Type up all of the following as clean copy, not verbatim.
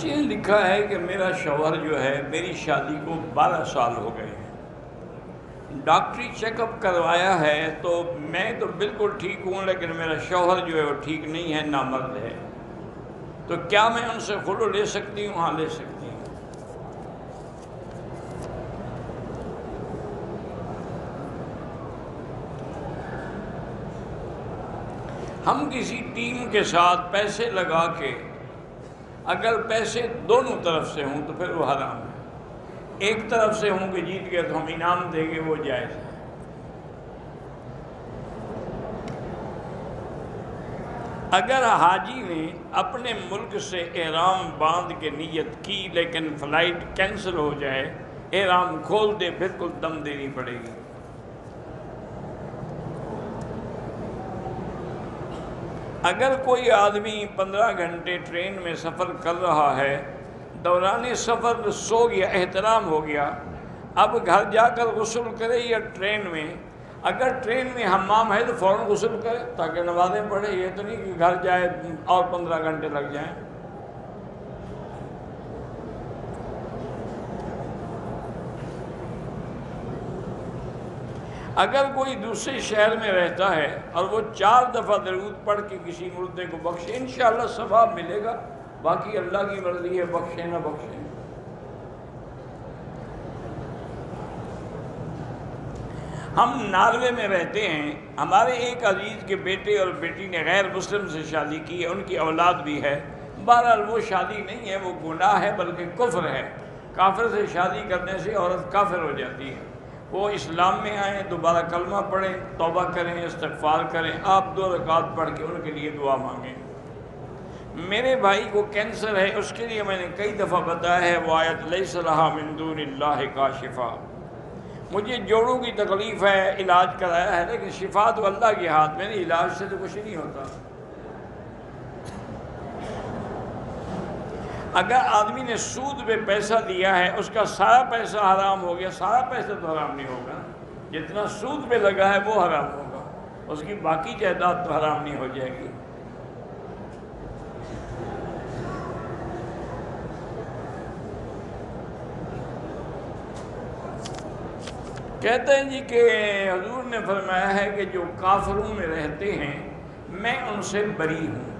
کسی نے لکھا ہے کہ میرا شوہر جو ہے میری شادی کو 12 سال ہو گئے ہیں، ڈاکٹری چیک اپ کروایا ہے تو میں تو بالکل ٹھیک ہوں، لیکن میرا شوہر جو ہے وہ ٹھیک نہیں ہے، نامرد ہے، تو کیا میں ان سے خلو لے سکتی ہوں؟ ہاں لے سکتی ہوں۔ ہم کسی ٹیم کے ساتھ پیسے لگا کے اگر پیسے دونوں طرف سے ہوں تو پھر وہ حرام ہے۔ ایک طرف سے ہوں کہ جیت گئے تو ہم انعام دیں گے، وہ جائز ہے۔ اگر حاجی نے اپنے ملک سے احرام باندھ کے نیت کی لیکن فلائٹ کینسل ہو جائے، احرام کھول دے، بالکل دم دینی پڑے گی۔ اگر کوئی آدمی 15 گھنٹے ٹرین میں سفر کر رہا ہے، دوران سفر سو گیا، احترام ہو گیا، اب گھر جا کر غسل کرے یا ٹرین میں؟ اگر ٹرین میں حمام ہے تو فوراً غسل کرے تاکہ نمازیں پڑھے، یہ تو نہیں کہ گھر جائے اور 15 گھنٹے لگ جائیں۔ اگر کوئی دوسرے شہر میں رہتا ہے اور وہ 4 دفعہ درود پڑھ کے کسی مردے کو بخشے، انشاءاللہ ثواب ملے گا، باقی اللہ کی مرضی ہے، بخشے نہ بخشے۔ ہم ناروے میں رہتے ہیں، ہمارے ایک عزیز کے بیٹے اور بیٹی نے غیر مسلم سے شادی کی ہے، ان کی اولاد بھی ہے، بہرحال وہ شادی نہیں ہے، وہ گناہ ہے بلکہ کفر ہے۔ کافر سے شادی کرنے سے عورت کافر ہو جاتی ہے۔ وہ اسلام میں آئیں، دوبارہ کلمہ پڑھیں، توبہ کریں، استغفار کریں، آپ 2 رکعت پڑھ کے ان کے لیے دعا مانگیں۔ میرے بھائی کو کینسر ہے، اس کے لیے میں نے کئی دفعہ بتایا ہے وہ آیت لیس لہا من دون اللہ کاشفا۔ مجھے جوڑوں کی تکلیف ہے، علاج کرایا ہے، لیکن شفا تو اللہ کے ہاتھ میں، علاج سے تو کچھ نہیں ہوتا۔ اگر آدمی نے سود پہ پیسہ دیا ہے، اس کا سارا پیسہ حرام ہو گیا، سارا پیسہ تو حرام نہیں ہوگا، جتنا سود پہ لگا ہے وہ حرام ہوگا، اس کی باقی جائیداد تو حرام نہیں ہو جائے گی۔ کہتے ہیں جی کہ حضور نے فرمایا ہے کہ جو کافروں میں رہتے ہیں میں ان سے بری ہوں۔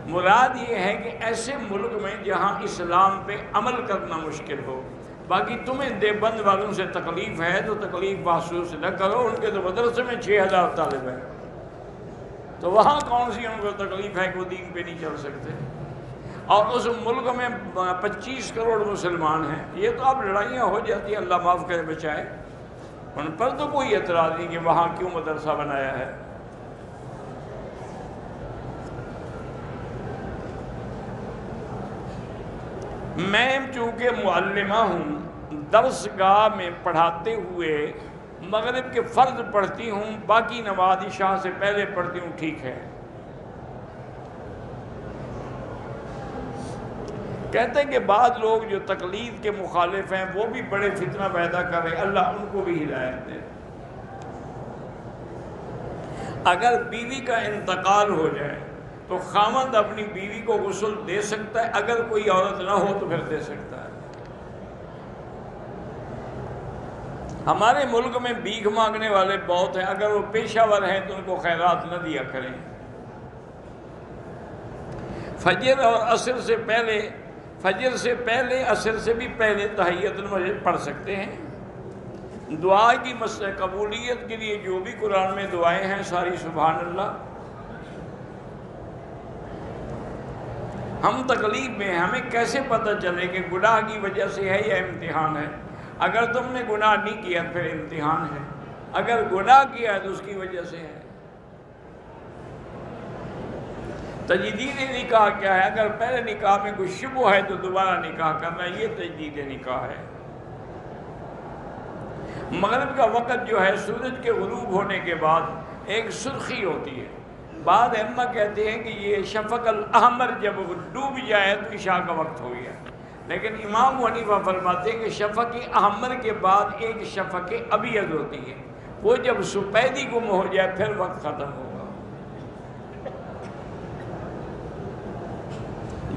مراد یہ ہے کہ ایسے ملک میں جہاں اسلام پہ عمل کرنا مشکل ہو۔ باقی تمہیں دیوبند والوں سے تکلیف ہے تو تکلیف محسوس نہ کرو، ان کے تو مدرسے میں 6000 طالب ہیں، تو وہاں کون سی ان کو تکلیف ہے کہ وہ دین پہ نہیں چل سکتے؟ اور اس ملک میں 25 کروڑ مسلمان ہیں، یہ تو اب لڑائیاں ہو جاتی ہیں، اللہ معاف کرے بچائے، ان پر تو کوئی اعتراض نہیں کہ وہاں کیوں مدرسہ بنایا ہے۔ میں چونکہ معلمہ ہوں، درس گاہ میں پڑھاتے ہوئے مغرب کے فرض پڑھتی ہوں، باقی نماز عشاء سے پہلے پڑھتی ہوں، ٹھیک ہے؟ کہتے ہیں کہ بعض لوگ جو تقلید کے مخالف ہیں وہ بھی بڑے فتنہ پیدا کر رہے ہیں، اللہ ان کو بھی ہدایت دے۔ اگر بیوی کا انتقال ہو جائے تو خاوند اپنی بیوی کو غسل دے سکتا ہے، اگر کوئی عورت نہ ہو تو پھر دے سکتا ہے۔ ہمارے ملک میں بھیک مانگنے والے بہت ہیں، اگر وہ پیشہ ور ہیں تو ان کو خیرات نہ دیا کریں۔ فجر اور عصر سے پہلے، فجر سے پہلے، عصر سے بھی پہلے تحیت المسجد پڑھ سکتے ہیں۔ دعا کی قبولیت کے لیے جو بھی قرآن میں دعائیں ہیں ساری سبحان اللہ۔ ہم تکلیف میں ہیں، ہمیں کیسے پتہ چلے کہ گناہ کی وجہ سے ہے یا امتحان ہے؟ اگر تم نے گناہ نہیں کیا پھر امتحان ہے، اگر گناہ کیا ہے تو اس کی وجہ سے ہے۔ تجدید نکاح کیا ہے؟ اگر پہلے نکاح میں کوئی شبہ ہے تو دوبارہ نکاح کرنا، یہ تجدید نکاح ہے۔ مغرب کا وقت جو ہے سورج کے غروب ہونے کے بعد ایک سرخی ہوتی ہے، بعض ائمہ کہتے ہیں کہ یہ شفق الاحمر جب ڈوب جائے تو عشاء کا وقت ہو گیا، لیکن امام حنیفہ فرماتے ہیں کہ شفق احمر کے بعد ایک شفق ابیض ہوتی ہے، وہ جب سپیدی گم ہو جائے پھر وقت ختم ہوگا۔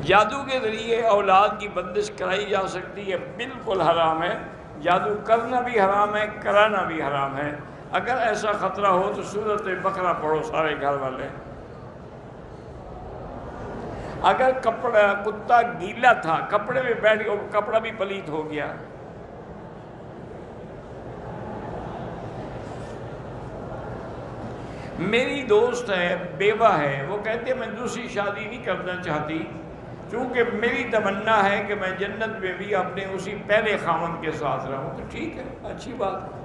جادو کے ذریعے اولاد کی بندش کرائی جا سکتی ہے، بالکل حرام ہے۔ جادو کرنا بھی حرام ہے، کرانا بھی حرام ہے۔ اگر ایسا خطرہ ہو تو سورۃ بقرہ پڑھو سارے گھر والے۔ اگر کتا گیلا تھا، کپڑے میں بیٹھ گیا، کپڑا بھی پلیت ہو گیا۔ میری دوست ہے، بیوہ ہے، وہ کہتے ہیں میں دوسری شادی نہیں کرنا چاہتی چونکہ میری تمنا ہے کہ میں جنت میں بھی اپنے اسی پہلے خاوند کے ساتھ رہوں۔ تو ٹھیک ہے، اچھی بات ہے۔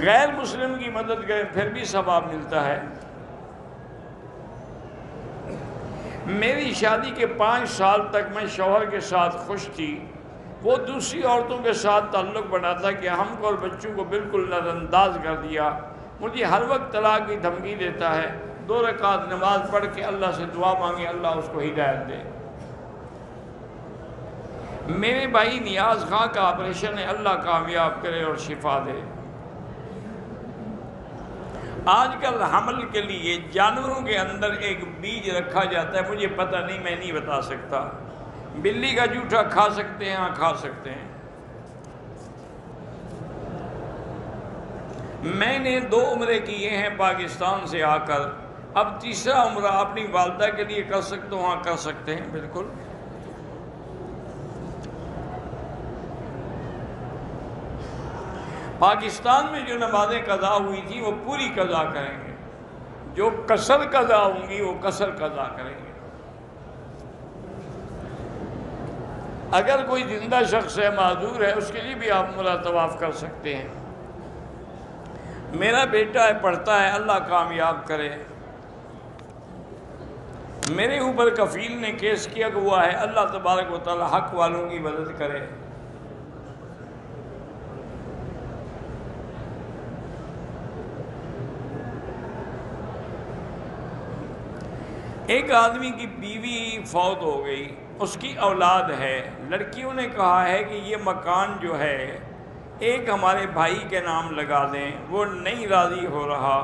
غیر مسلم کی مدد کریں پھر بھی ثواب ملتا ہے۔ میری شادی کے 5 سال تک میں شوہر کے ساتھ خوش تھی، وہ دوسری عورتوں کے ساتھ تعلق بناتا کہ ہم کو اور بچوں کو بالکل نظر انداز کر دیا، مجھے ہر وقت طلاق کی دھمکی دیتا ہے۔ 2 رکعت نماز پڑھ کے اللہ سے دعا مانگے اللہ اس کو ہدایت دے۔ میرے بھائی نیاز خان کا آپریشن ہے، اللہ کامیاب کرے اور شفا دے۔ آج کل حمل کے لیے جانوروں کے اندر ایک بیج رکھا جاتا ہے، مجھے پتہ نہیں، میں نہیں بتا سکتا۔ بلی کا جوٹا کھا سکتے ہیں؟ ہاں کھا سکتے ہیں۔ میں نے 2 عمرے کیے ہیں پاکستان سے آ کر، اب تیسرا عمرہ اپنی والدہ کے لیے کر سکتا ہوں؟ ہاں کر سکتے ہیں، بالکل۔ پاکستان میں جو نمازیں قضا ہوئی تھی وہ پوری قضا کریں گے، جو قصر قضا ہوں گی وہ قصر قضا کریں گے۔ اگر کوئی زندہ شخص ہے، معذور ہے، اس کے لیے بھی آپ عمرہ طواف کر سکتے ہیں۔ میرا بیٹا ہے، پڑھتا ہے، اللہ کامیاب کرے۔ میرے اوپر کفیل نے کیس کیا ہوا ہے، اللہ تبارک و تعالی حق والوں کی مدد کرے۔ ایک آدمی کی بیوی فوت ہو گئی، اس کی اولاد ہے، لڑکیوں نے کہا ہے کہ یہ مکان جو ہے ایک ہمارے بھائی کے نام لگا دیں، وہ نہیں راضی ہو رہا،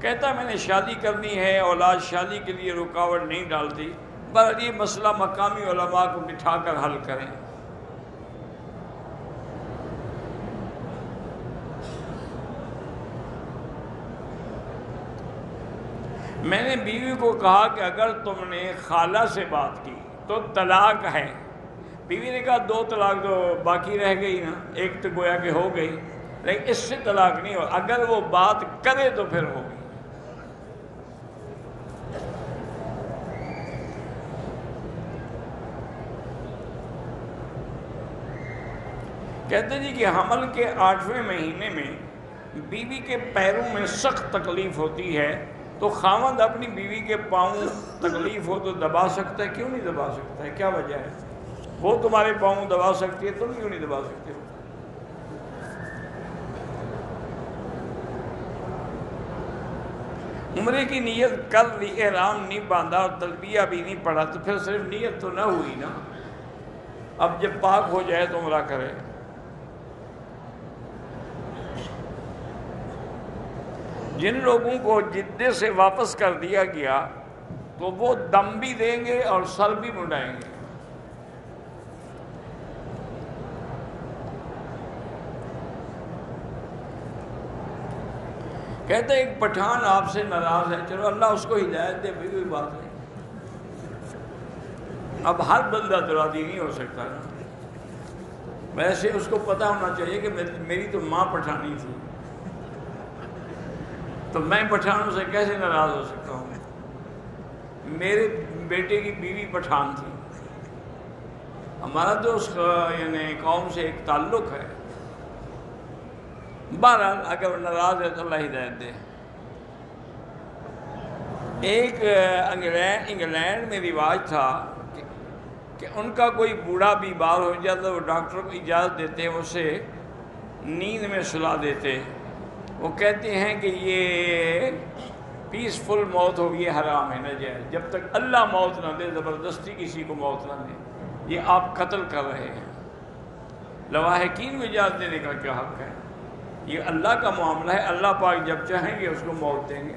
کہتا میں نے شادی کرنی ہے، اولاد شادی کے لیے رکاوٹ نہیں ڈالتی، پر یہ مسئلہ مقامی علماء کو بٹھا کر حل کریں۔ میں نے بیوی کو کہا کہ اگر تم نے خالہ سے بات کی تو طلاق ہے۔ بیوی نے کہا 2 طلاق تو باقی رہ گئی نا، ایک تو گویا کہ ہو گئی، لیکن اس سے طلاق نہیں ہو، اگر وہ بات کرے تو پھر ہوگی۔ کہتے جی کہ حمل کے 8ویں مہینے میں بیوی کے پیروں میں سخت تکلیف ہوتی ہے، تو خاوند اپنی بیوی کے پاؤں تکلیف ہو تو دبا سکتا ہے؟ کیوں نہیں دبا سکتا ہے؟ کیا وجہ ہے؟ وہ تمہارے پاؤں دبا سکتی ہے، تم کیوں نہیں دبا سکتے ہو؟ عمرے کی نیت کر لی، احرام نہیں باندھا اور تلبیہ بھی نہیں پڑھا، تو پھر صرف نیت تو نہ ہوئی نا۔ اب جب پاک ہو جائے تو عمرہ کرے۔ جن لوگوں کو جدے سے واپس کر دیا گیا تو وہ دم بھی دیں گے اور سر بھی منڈائیں گے۔ کہتے ہیں ایک پٹھان آپ سے ناراض ہے، چلو اللہ اس کو ہدایت دے، بھی کوئی بات نہیں۔ اب ہر بندہ تو راضی نہیں ہو سکتا نا، ویسے اس کو پتہ ہونا چاہیے کہ میری تو ماں پٹھانی تھی، تو میں پٹھانوں سے کیسے ناراض ہو سکتا ہوں؟ میرے بیٹے کی بیوی پٹھان تھی، ہمارا تو اس یعنی قوم سے ایک تعلق ہے۔ بہرحال اگر ناراض ہے تو اللہ ہدایت دے۔ ایک انگلینڈ میں رواج تھا کہ ان کا کوئی بوڑھا بیمار ہو جاتا، وہ ڈاکٹر کو اجازت دیتے، اسے نیند میں سلا دیتے۔ وہ کہتے ہیں کہ یہ پیسفل موت ہوگی، یہ حرام ہے، ناجائز، جب تک اللہ موت نہ دے، زبردستی کسی کو موت نہ دے، یہ آپ قتل کر رہے ہیں۔ لواحقین کو اجازت دینے کا کیا حق ہے؟ یہ اللہ کا معاملہ ہے، اللہ پاک جب چاہیں گے اس کو موت دیں گے۔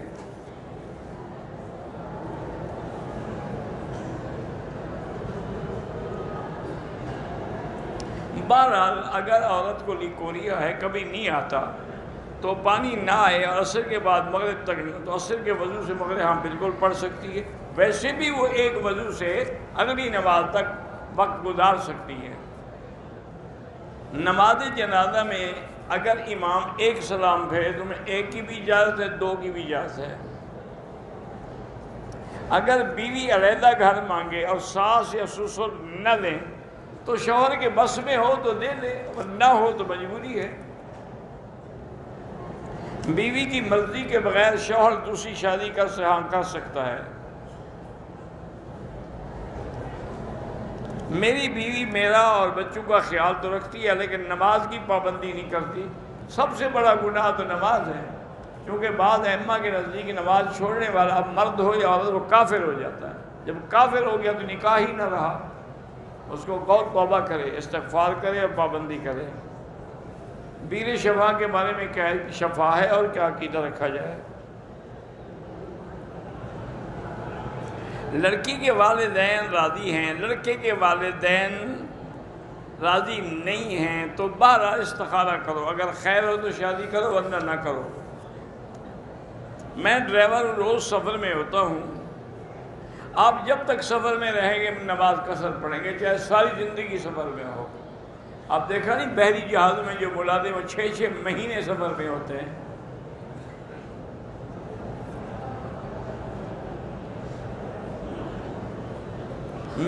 بہرحال اگر عورت کو لیکوریا ہے، کبھی نہیں آتا، تو پانی نہ آئے اور عصر کے بعد مغرب تک نہیں، تو عصر کے وضو سے مغرب ہم بالکل پڑھ سکتی ہے۔ ویسے بھی وہ ایک وضو سے اگلی نماز تک وقت گزار سکتی ہے۔ نماز جنازہ میں اگر امام ایک سلام پھیرے تو میں ایک کی بھی اجازت ہے، دو کی بھی اجازت ہے۔ اگر بیوی علیحدہ گھر مانگے اور ساس یا سسر نہ دیں تو شوہر کے بس میں ہو تو دے دے، اور نہ ہو تو مجبوری ہے۔ بیوی کی مرضی کے بغیر شوہر دوسری شادی کر سکتا ہے۔ میری بیوی میرا اور بچوں کا خیال تو رکھتی ہے لیکن نماز کی پابندی نہیں کرتی۔ سب سے بڑا گناہ تو نماز ہے، کیونکہ بعض ائمہ کے نزدیک نماز چھوڑنے والا اب مرد ہو یا عورت، وہ کافر ہو جاتا ہے۔ جب کافر ہو گیا تو نکاح ہی نہ رہا۔ اس کو غور توبہ کرے، استغفار کرے اور پابندی کرے۔ بیر شفا کے بارے میں کیا شفا ہے اور کیا عقیدہ رکھا جائے؟ لڑکی کے والدین راضی ہیں، لڑکے کے والدین راضی نہیں ہیں تو بہرحال استخارہ کرو، اگر خیر ہو تو شادی کرو ورنہ نہ کرو۔ میں ڈرائیور روز سفر میں ہوتا ہوں، آپ جب تک سفر میں رہیں گے نماز قصر پڑھیں گے، چاہے ساری زندگی سفر میں ہو۔ آپ دیکھا نہیں بحری جہاز میں جو ملازم وہ 6 مہینے سفر میں ہوتے ہیں۔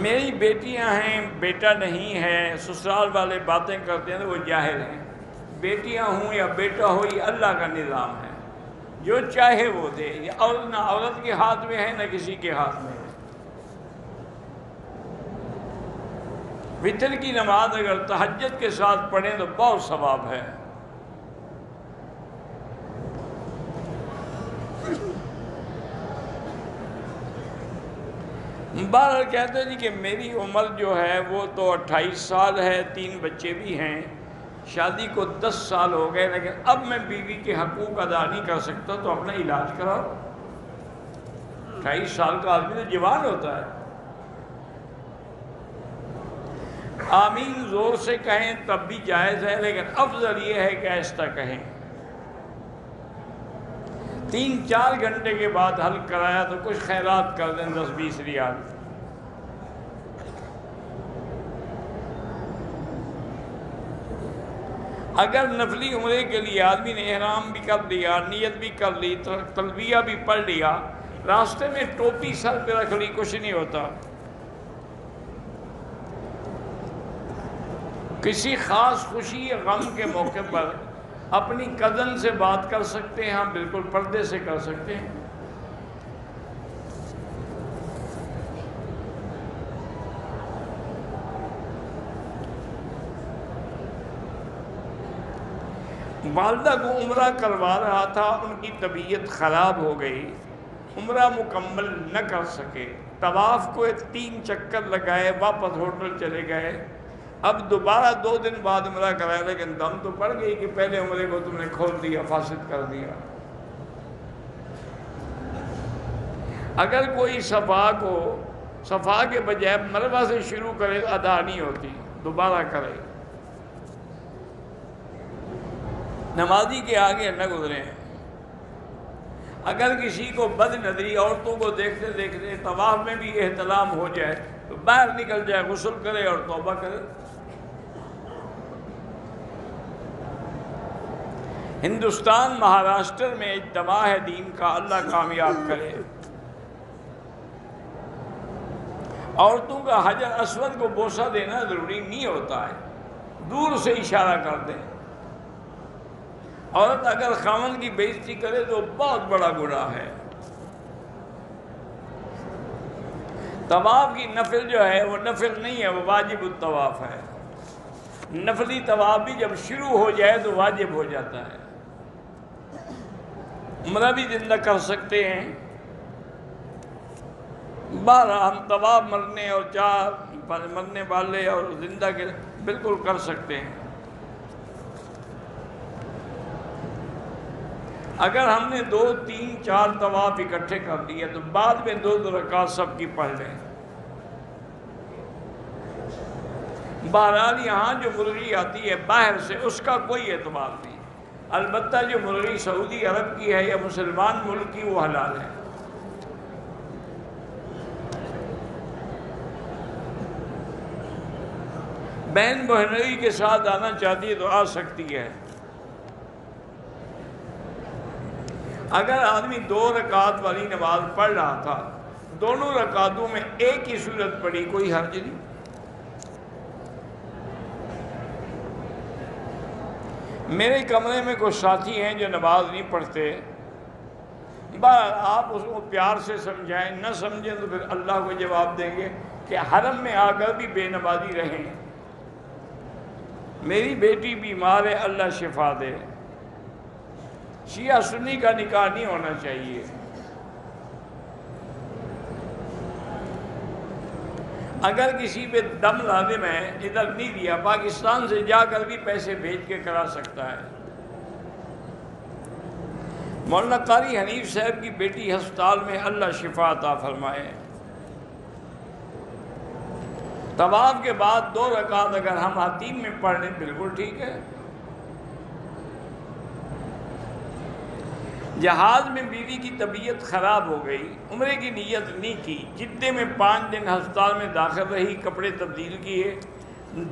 میری بیٹیاں ہیں، بیٹا نہیں ہے، سسرال والے باتیں کرتے ہیں تو وہ جاہل ہیں۔ بیٹیاں ہوں یا بیٹا ہو، یہ اللہ کا نظام ہے، جو چاہے وہ دے، یہ نہ عورت کے ہاتھ میں ہے نہ کسی کے ہاتھ میں ہے۔ وتر کی نماز اگر تہجد کے ساتھ پڑھیں تو بہت ثواب ہے۔ بہرحال کہتے ہیں جی کہ میری عمر جو ہے وہ تو 28 سال ہے، 3 بچے بھی ہیں، شادی کو 10 سال ہو گئے، لیکن اب میں بیوی کے حقوق ادا نہیں کر سکتا، تو اپنا علاج کراؤ۔ 28 سال کا آدمی تو جوان ہوتا ہے۔ آمین زور سے کہیں تب بھی جائز ہے، لیکن افضل یہ ہے کہ آہستہ کہیں۔ 3-4 گھنٹے کے بعد حل کرایا تو کچھ خیرات کر دیں، 10-20 ریال۔ اگر نفلی عمرے کے لیے آدمی نے احرام بھی کر لیا، نیت بھی کر لی، تلبیہ بھی پڑھ لیا، راستے میں ٹوپی سر پہ رکھ لی، کچھ نہیں ہوتا۔ کسی خاص خوشی یا غم کے موقع پر اپنی کزن سے بات کر سکتے ہیں، ہم بالکل پردے سے کر سکتے ہیں۔ والدہ کو عمرہ کروا رہا تھا، ان کی طبیعت خراب ہو گئی، عمرہ مکمل نہ کر سکے، طواف کو 3 چکر لگائے، واپس ہوٹل چلے گئے، اب دوبارہ 2 دن بعد عمرہ کرایا، لیکن دم تو پڑ گئی کہ پہلے عمرے کو تم نے کھول دیا، فاسد کر دیا۔ اگر کوئی صفا کے بجائے مروہ سے شروع کرے ادا نہیں ہوتی، دوبارہ کرے۔ نمازی کے آگے نہ گزریں۔ اگر کسی کو بد نظری عورتوں کو دیکھتے دیکھتے طواف میں بھی احتلام ہو جائے تو باہر نکل جائے، غسل کرے اور توبہ کرے۔ ہندوستان مہاراشٹر میں اجتماع ہے دین کا، اللہ کامیاب کرے۔ عورتوں کا حجر اسود کو بوسہ دینا ضروری نہیں ہوتا ہے، دور سے اشارہ کر دیں۔ عورت اگر خاوند کی بے عزتی کرے تو بہت بڑا گناہ ہے۔ طواف کی نفل جو ہے وہ نفل نہیں ہے، وہ واجب الطواف ہے۔ نفلی طواف بھی جب شروع ہو جائے تو واجب ہو جاتا ہے۔ عمرہ بھی زندہ کر سکتے ہیں، بارہ ہم طواف مرنے والے اور زندہ کے بالکل کر سکتے ہیں۔ اگر ہم نے 2 3 4 طواف اکٹھے کر دیے تو بعد میں 2 رکعت سب کی پڑھ لیں۔ بہرحال یہاں جو مرغی آتی ہے باہر سے اس کا کوئی اعتبار نہیں، البتہ جو مرغی سعودی عرب کی ہے یا مسلمان ملک کی وہ حلال ہے۔ بہن بہنوئی کے ساتھ آنا چاہتی ہے تو آ سکتی ہے۔ اگر آدمی 2 رکعت والی نماز پڑھ رہا تھا، دونوں رکعتوں میں ایک ہی سورت پڑھی، کوئی حرج نہیں۔ میرے کمرے میں کچھ ساتھی ہیں جو نماز نہیں پڑھتے، آپ اس کو پیار سے سمجھائیں، نہ سمجھیں تو پھر اللہ کو جواب دیں گے کہ حرم میں آ کر بھی بے نمازی رہیں۔ میری بیٹی بیمار ہے، اللہ شفا دے۔ شیعہ سنی کا نکاح نہیں ہونا چاہیے۔ اگر کسی پہ دم لازم ہے، ادھر نہیں دیا، پاکستان سے جا کر بھی پیسے بھیج کے کرا سکتا ہے۔ مولانا قاری حنیف صاحب کی بیٹی ہسپتال میں، اللہ شفا عطا فرمائے۔ طواف کے بعد 2 رکعت اگر ہم حتیم میں پڑھ لیں بالکل ٹھیک ہے۔ جہاز میں بیوی کی طبیعت خراب ہو گئی، عمرے کی نیت نہیں کی، جدے میں 5 دن ہسپتال میں داخل رہی، کپڑے تبدیل کیے،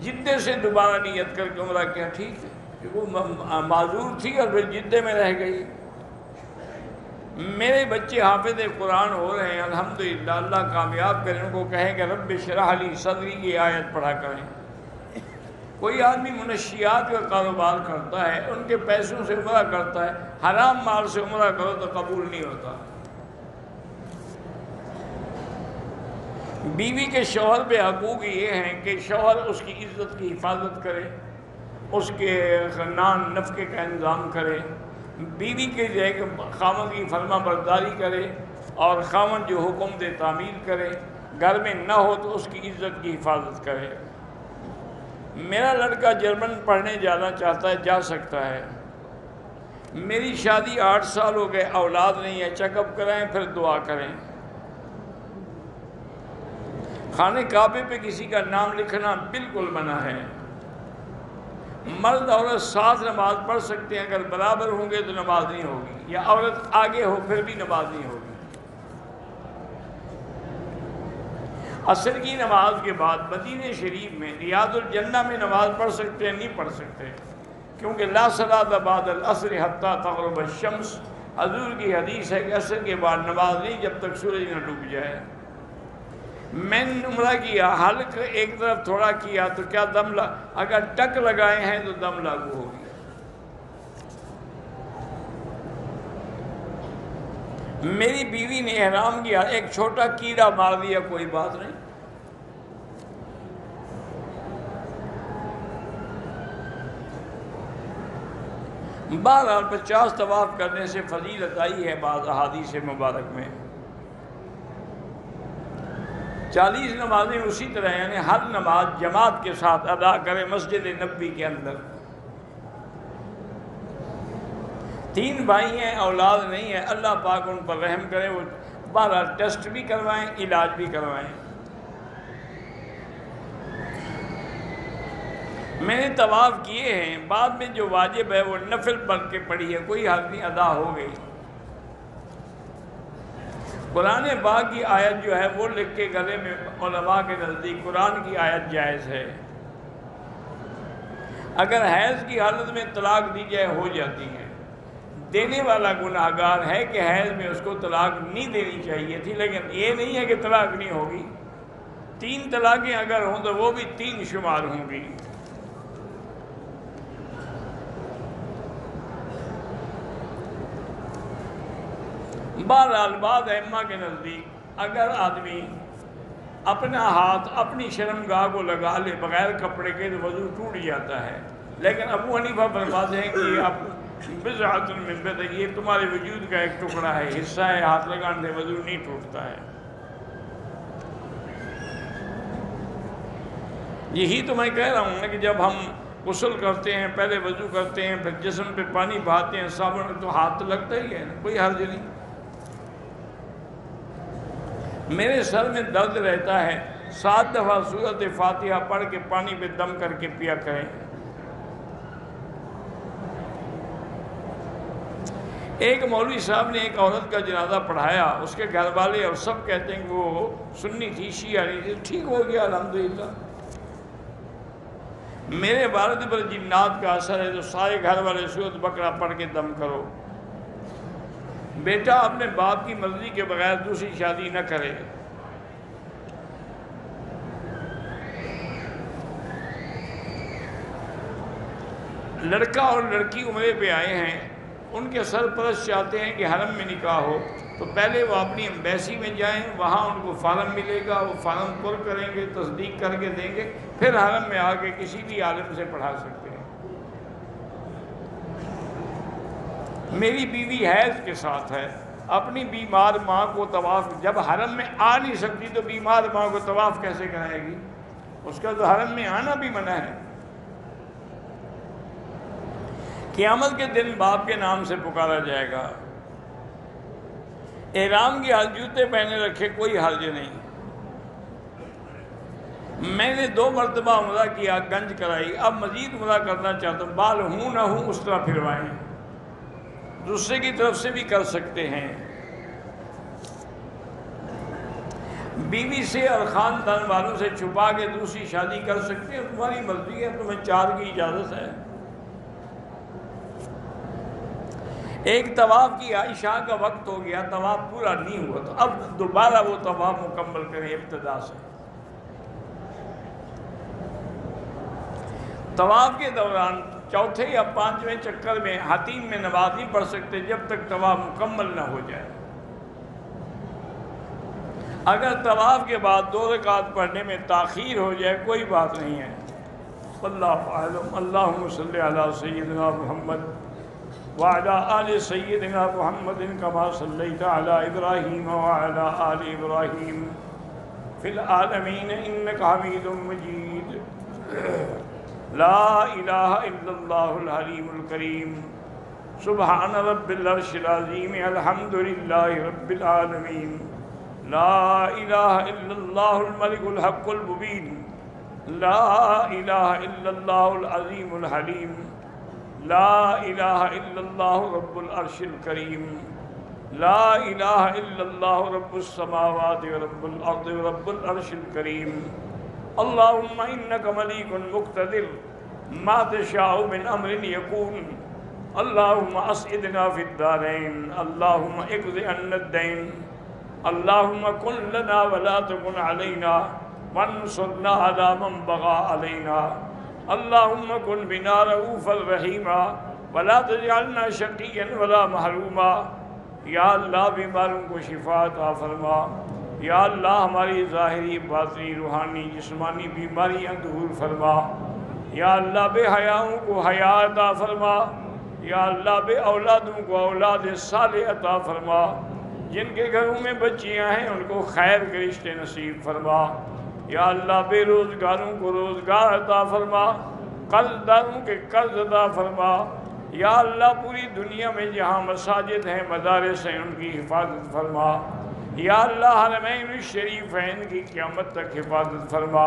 جدے سے دوبارہ نیت کر کے عمرہ کیا ٹھیک ہے؟ کہ وہ معذور تھی اور پھر جدے میں رہ گئی۔ میرے بچے حافظ قرآن ہو رہے ہیں الحمدللہ، اللہ کامیاب کریں، ان کو کہیں کہ رب اشرح لی صدری کی آیت پڑھا کریں۔ کوئی آدمی منشیات کا کاروبار کرتا ہے، ان کے پیسوں سے عمرہ کرتا ہے، حرام مال سے عمرہ کرو تو قبول نہیں ہوتا۔ بیوی کے شوہر پہ حقوق یہ ہیں کہ شوہر اس کی عزت کی حفاظت کرے، اس کے خاندان نفقے کا انتظام کرے، بیوی کے جو ہے کہ خاوند کی فرما برداری کرے اور خاوند جو حکم دے تعمیل کرے، گھر میں نہ ہو تو اس کی عزت کی حفاظت کرے۔ میرا لڑکا جرمن پڑھنے جانا چاہتا ہے، جا سکتا ہے۔ میری شادی 8 سال ہو گئے، اولاد نہیں ہے، چیک اپ کرائیں پھر دعا کریں۔ خانہ کعبے پہ کسی کا نام لکھنا بالکل منع ہے۔ مرد عورت ساتھ نماز پڑھ سکتے ہیں، اگر برابر ہوں گے تو نماز نہیں ہوگی، یا عورت آگے ہو پھر بھی نماز نہیں ہوگی۔ عصر کی نماز کے بعد مدینہ شریف میں ریاض الجنہ میں نماز پڑھ سکتے ہیں؟ نہیں پڑھ سکتے، کیونکہ لا صلاۃ بعد العصر حتی تغرب الشمس، حضور کی حدیث ہے کہ عصر کے بعد نماز نہیں جب تک سورج نہ ڈوب جائے۔ میں نے عمرہ کیا، حلق ایک طرف تھوڑا کیا تو کیا دم اگر ٹک لگائے ہیں تو دم لاگو ہوگی۔ میری بیوی نے احرام کیا، ایک چھوٹا کیڑا مار دیا، کوئی بات نہیں۔ بہرحال 50 طواف کرنے سے فضیلت آئی ہے بعض احادیث مبارک میں۔ 40 نمازیں اسی طرح، یعنی ہر نماز جماعت کے ساتھ ادا کرے مسجد نبوی کے اندر۔ 3 بھائی ہیں، اولاد نہیں ہے، اللہ پاک ان پر رحم کرے، وہ بہرحال ٹیسٹ بھی کروائیں، علاج بھی کروائیں۔ میں نے طواف کیے ہیں، بعد میں جو واجب ہے وہ نفل پڑھ کے پڑھی ہے، کوئی حرج نہیں، ادا ہو گئی۔ قرآن پاک کی آیت جو ہے وہ لکھ کے گلے میں علماء کے نزدیک قرآن کی آیت جائز ہے۔ اگر حیض کی حالت میں طلاق دی جائے ہو جاتی ہے، دینے والا گناہگار ہے کہ حیض میں اس کو طلاق نہیں دینی چاہیے تھی، لیکن یہ نہیں ہے کہ طلاق نہیں ہوگی۔ 3 طلاقیں اگر ہوں تو وہ بھی 3 شمار ہوں گی۔ بہرحال بعض ائمہ کے نزدیک اگر آدمی اپنا ہاتھ اپنی شرمگاہ کو لگا لے بغیر کپڑے کے تو وضو ٹوٹ جاتا ہے، لیکن ابو حنیفہ فرماتے ہیں کہ آپ بضعۃ من بدن، یہ تمہارے وجود کا ایک ٹکڑا ہے، حصہ ہے، ہاتھ لگانے سے وضو نہیں ٹوٹتا ہے۔ یہی تو میں کہہ رہا ہوں نا کہ جب ہم غسل کرتے ہیں، پہلے وضو کرتے ہیں، پھر جسم پہ پانی بہاتے ہیں صابن، تو ہاتھ تو لگتا ہی ہے، کوئی حرج نہیں۔ میرے سر میں درد رہتا ہے، 7 دفعہ سورۃ فاتحہ پڑھ کے پانی پہ دم کر کے پیا کریں۔ ایک مولوی صاحب نے ایک عورت کا جنازہ پڑھایا، اس کے گھر والے اور سب کہتے ہیں کہ وہ سنی تھی، شیعہ نہیں تھی، ٹھیک ہو گیا الحمدللہ۔ میرے والد پر جنات کا اثر ہے تو سارے گھر والے سورۃ بقرہ پڑھ کے دم کرو۔ بیٹا اپنے باپ کی مرضی کے بغیر دوسری شادی نہ کرے۔ لڑکا اور لڑکی عمرے پہ آئے ہیں، ان کے سرپرست چاہتے ہیں کہ حرم میں نکاح ہو، تو پہلے وہ اپنی ایمبیسی میں جائیں، وہاں ان کو فارم ملے گا، وہ فارم پر کریں گے، تصدیق کر کے دیں گے، پھر حرم میں آ کے کسی بھی عالم سے پڑھا سکتے ہیں۔ میری بیوی حیض کے ساتھ ہے، اپنی بیمار ماں کو طواف، جب حرم میں آ نہیں سکتی تو بیمار ماں کو طواف کیسے کرائے گی؟ اس کا تو حرم میں آنا بھی منع ہے۔ قیامت کے دن باپ کے نام سے پکارا جائے گا۔ احرام کے حال جوتے پہنے رکھے، کوئی حرج نہیں۔ میں نے 2 مرتبہ عمرہ کیا، گنج کرائی، اب مزید عمرہ کرنا چاہتا ہوں، بال ہوں نہ ہوں اس طرح پھروائیں، دوسرے کی طرف سے بھی کر سکتے ہیں۔ بیوی سے اور خاندان والوں سے چھپا کے دوسری شادی کر سکتے ہیں، تمہاری مرضی ہے، تمہیں 4 کی اجازت ہے۔ ایک طواف کی عائشہ کا وقت ہو گیا، طواف پورا نہیں ہوا، تو اب دوبارہ وہ طواف مکمل کریں ابتدا سے۔ طواف کے دوران 4تھے یا 5ویں چکر میں حتیم میں نماز نہیں پڑھ سکتے جب تک طواف مکمل نہ ہو جائے۔ اگر طواف کے بعد 2 رکعت پڑھنے میں تاخیر ہو جائے کوئی بات نہیں ہے، واللہ اعلم۔ اللہم صلی علی سیدنا محمد وعلی آل سیدنا محمد کما صلیت علی ابراہیم وعلی آل ابراہیم فی العالمین انک حمید مجید۔ لا الہ الا اللہ الحلیم الکریم، سبحان رب العرش العظیم، الحمد للہ رب العالمین، لا الہ الا اللہ الملک الحق المبین، لا الہ الا اللہ العظیم الحلیم، لا الہ الا اللہ رب العرش الکریم، لا الہ الا اللہ رب السماوات ورب الارض ورب العرش الکریم۔ اللہم انک ملیک مقتدر، ما تشاء من امر یکون، اللہم اسعدنا فی الدارین، اللہم اقض عنا الدین، اللہم کن لنا ولا تکن علینا، وانصرنا علی من بغى علینا، اللہم کن بنا رؤوفا رحیما، ولا تجعلنا شقیا ولا محروما۔ یا اللہ بیماروں کو شفا عطا فرما، یا اللہ ہماری ظاہری باطنی روحانی جسمانی بیماریاں دور فرما، یا اللہ بے حیاؤں کو حیا عطا فرما، یا اللہ بے اولادوں کو اولاد صالح عطا فرما، جن کے گھروں میں بچیاں ہیں ان کو خیر کے رشتے نصیب فرما، یا اللہ بے روزگاروں کو روزگار عطا فرما، قرض داروں کے قرض عطا فرما، یا اللہ پوری دنیا میں جہاں مساجد ہیں مدارس ہیں ان کی حفاظت فرما، یا اللہ حرمین الشریفین کی قیامت تک حفاظت فرما،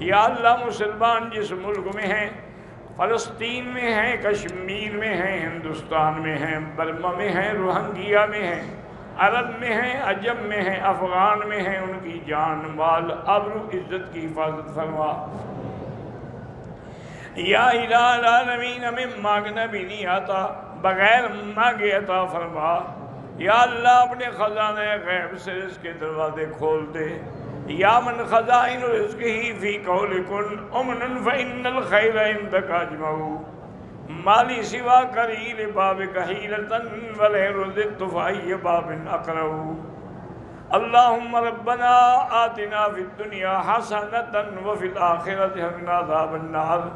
یا اللہ مسلمان جس ملک میں ہیں، فلسطین میں ہیں، کشمیر میں ہیں، ہندوستان میں ہیں، برما میں ہیں، روہنگیا میں ہیں، عرب میں ہیں، عجم میں ہیں، افغان میں ہیں، ان کی جان مال آبرو عزت کی حفاظت فرما۔ یا الہ العالمین ہمیں مانگنا بھی نہیں آتا، بغیر مانگے عطا فرما، یا اللہ اپنے خزانہ غیب سے رزق کے دروازے کھول دے، یا من خزائن رزقہ فی قول کن امن فإن الخیر عندک اجمع، مالی سوا کریل باب کحیلتن والہر ذت فائی باب اقرع۔ اللہم ربنا آتنا فی الدنیا حسنۃ وفی الآخرۃ حسنۃ وقنا عذاب النار،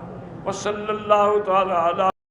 وصلی اللہ تعالی علی